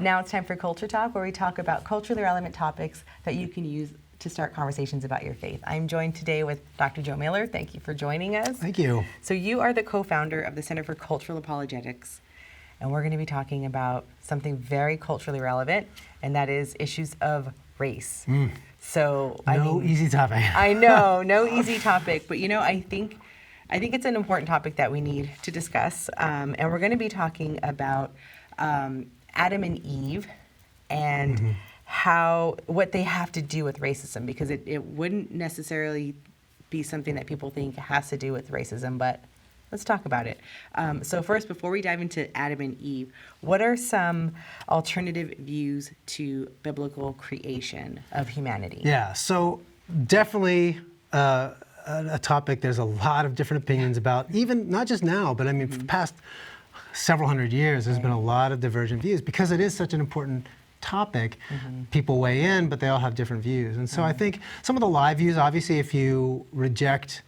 Now it's time for Culture Talk, where we talk about culturally relevant topics that you can use to start conversations about your faith. I'm joined today with Dr. Joe Miller. Thank you for joining us. Thank you. So you are the co-founder of the Center for Cultural Apologetics, and we're going to be talking about something very culturally relevant, and that is issues of race. So No easy topic. I know, no easy topic, but I think it's an important topic that we need to discuss, and we're going to be talking about Adam and Eve and what they have to do with racism, because it wouldn't necessarily be something that people think has to do with racism, but let's talk about it. So first, before we dive into Adam and Eve, what are some alternative views to biblical creation of humanity? Yeah, so definitely a topic there's a lot of different opinions about, even not just now, but I mean, for the past several hundred years, there's been a lot of divergent views because it is such an important topic. People weigh in, but they all have different views. And so I think some of the live views, obviously, if you reject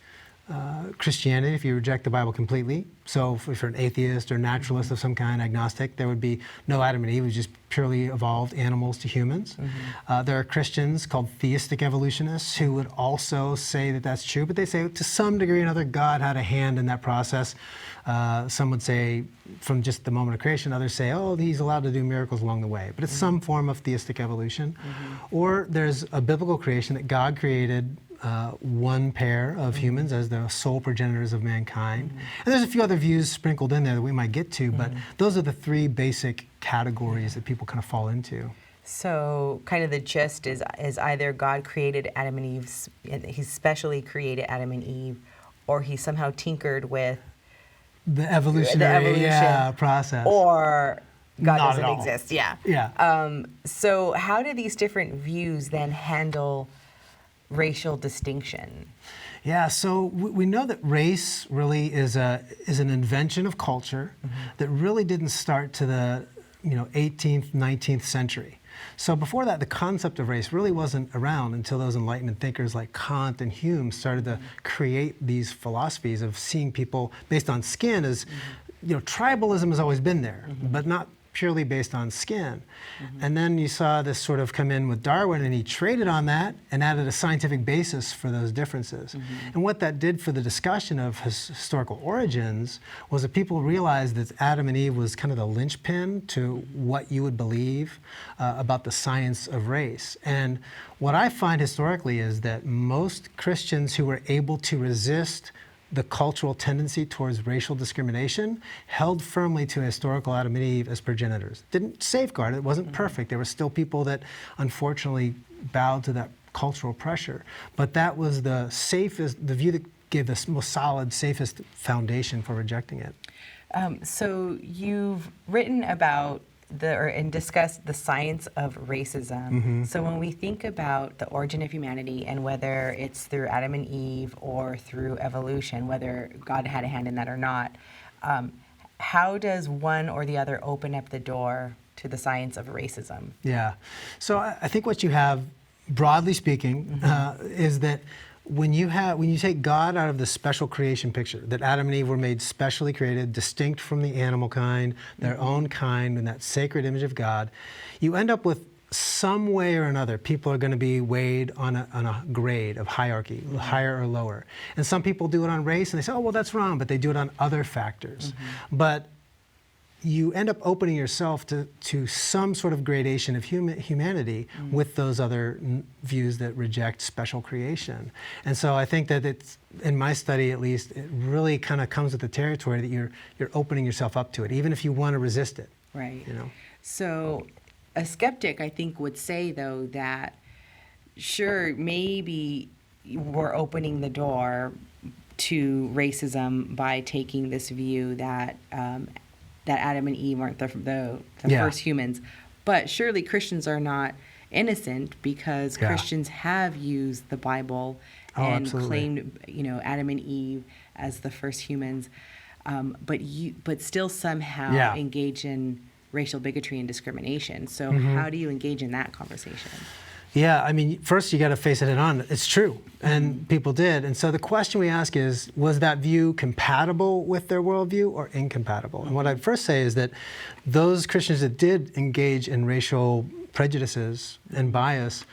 Christianity, if you reject the Bible completely, so if you're an atheist or naturalist of some kind, agnostic, there would be no Adam and Eve, it was just purely evolved animals to humans. There are Christians called Theistic Evolutionists who would also say that that's true, but they say to some degree or another God had a hand in that process. Some would say from just the moment of creation, others say, oh, he's allowed to do miracles along the way. But it's some form of theistic evolution. Or there's a biblical creation that God created one pair of humans as the sole progenitors of mankind. And there's a few other views sprinkled in there that we might get to, but those are the three basic categories that people kind of fall into. So kind of the gist is either God created Adam and Eve, he specially created Adam and Eve, or he somehow tinkered with the evolution process. Or God Not doesn't at all. exist. Yeah. Yeah. So how do these different views then handle racial distinction? Yeah, so we know that race really is an invention of culture that really didn't start to the 18th, 19th century. So before that, the concept of race really wasn't around until those Enlightenment thinkers like Kant and Hume started to create these philosophies of seeing people based on skin as, tribalism has always been there, but not purely based on skin. And then you saw this sort of come in with Darwin, and he traded on that and added a scientific basis for those differences. And what that did for the discussion of historical origins was that people realized that Adam and Eve was kind of the linchpin to what you would believe about the science of race. And what I find historically is that most Christians who were able to resist the cultural tendency towards racial discrimination held firmly to historical Adam and Eve as progenitors. Didn't safeguard it, it wasn't perfect. There were still people that unfortunately bowed to that cultural pressure. But that was the view that gave the most solid, safest foundation for rejecting it. So you've written about and discussed the science of racism. So when we think about the origin of humanity and whether it's through Adam and Eve or through evolution, whether God had a hand in that or not, how does one or the other open up the door to the science of racism? Yeah. So I think what you have, broadly speaking, is that when you take God out of the special creation picture, that Adam and Eve were made specially created, distinct from the animal kind, their own kind, in that sacred image of God, you end up with some way or another, people are going to be weighed on a grade of hierarchy, higher or lower. And some people do it on race, and they say, oh, well, that's wrong, but they do it on other factors. But you end up opening yourself to some sort of gradation of humanity with those other views that reject special creation. And so I think that it's, in my study at least, it really kind of comes with the territory that you're opening yourself up to it, even if you want to resist it. Right. So a skeptic, I think, would say, though, that sure, maybe we're opening the door to racism by taking this view that that Adam and Eve weren't the first humans. But surely Christians are not innocent, because Christians have used the Bible and claimed, Adam and Eve as the first humans, but still somehow engage in racial bigotry and discrimination. So how do you engage in that conversation? Yeah, I mean, first you got to face it head on. It's true, and people did. And so the question we ask is, was that view compatible with their worldview or incompatible? And what I'd first say is that those Christians that did engage in racial prejudices and bias,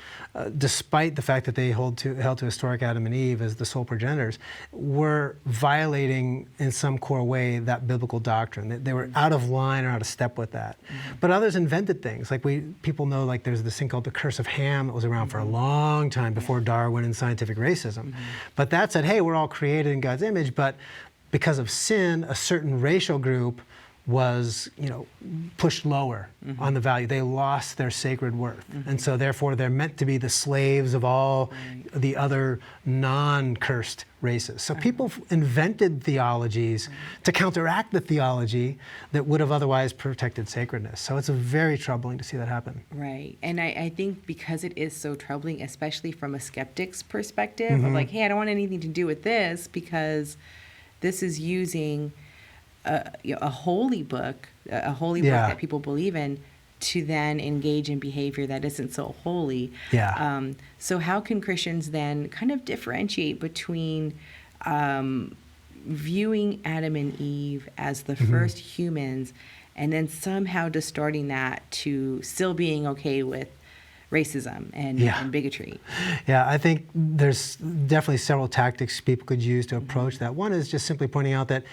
despite the fact that they held to historic Adam and Eve as the sole progenitors, were violating in some core way that biblical doctrine. They were out of line or out of step with that. But others invented things. Like people know, like there's this thing called the curse of Ham that was around for a long time before Darwin and scientific racism. But that said, hey, we're all created in God's image, but because of sin, a certain racial group was, pushed lower on the value. They lost their sacred worth. And so therefore they're meant to be the slaves of all the other non-cursed races. So people invented theologies to counteract the theology that would have otherwise protected sacredness. So it's very troubling to see that happen. Right. And I think because it is so troubling, especially from a skeptic's perspective, of like, hey, I don't want anything to do with this because this is using a holy book, book that people believe in, to then engage in behavior that isn't so holy. Yeah. So how can Christians then kind of differentiate between viewing Adam and Eve as the first humans and then somehow distorting that to still being okay with racism and bigotry? Yeah, I think there's definitely several tactics people could use to approach that. One is just simply pointing out that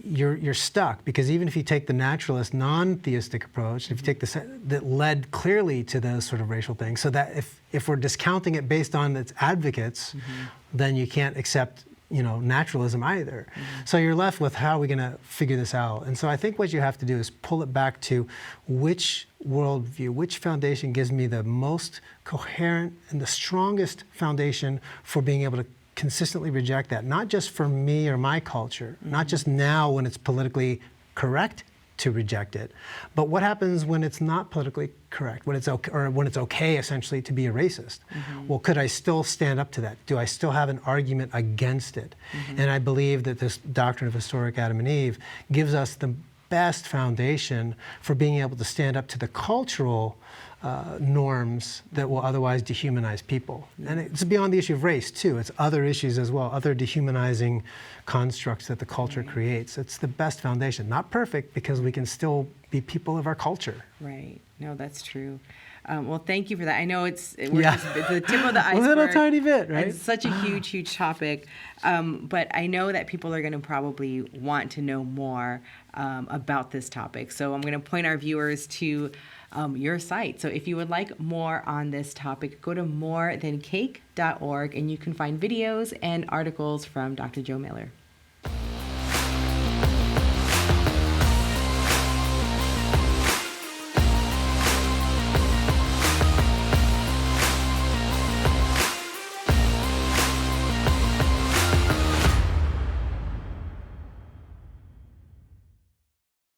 you're stuck, because even if you take the naturalist, non-theistic approach, if you take that led clearly to those sort of racial things, so that if we're discounting it based on its advocates, then you can't accept naturalism either. So you're left with, how are we going to figure this out? And so I think what you have to do is pull it back to which worldview, which foundation gives me the most coherent and the strongest foundation for being able to consistently reject that, not just for me or my culture, not just now when it's politically correct to reject it, but what happens when it's not politically correct, when it's okay, or when it's okay essentially to be a racist? Well, could I still stand up to that? Do I still have an argument against it? And I believe that this doctrine of historic Adam and Eve gives us the best foundation for being able to stand up to the cultural norms that will otherwise dehumanize people. And it's beyond the issue of race, too. It's other issues as well, other dehumanizing constructs that the culture creates. It's the best foundation. Not perfect, because we can still be people of our culture. Right. No, that's true. Well, thank you for that. I know it's the tip of the iceberg. A little tiny bit, right? It's such a huge topic. But I know that people are going to probably want to know more about this topic. So I'm going to point our viewers to your site. So if you would like more on this topic, go to morethancake.org and you can find videos and articles from Dr. Joe Miller.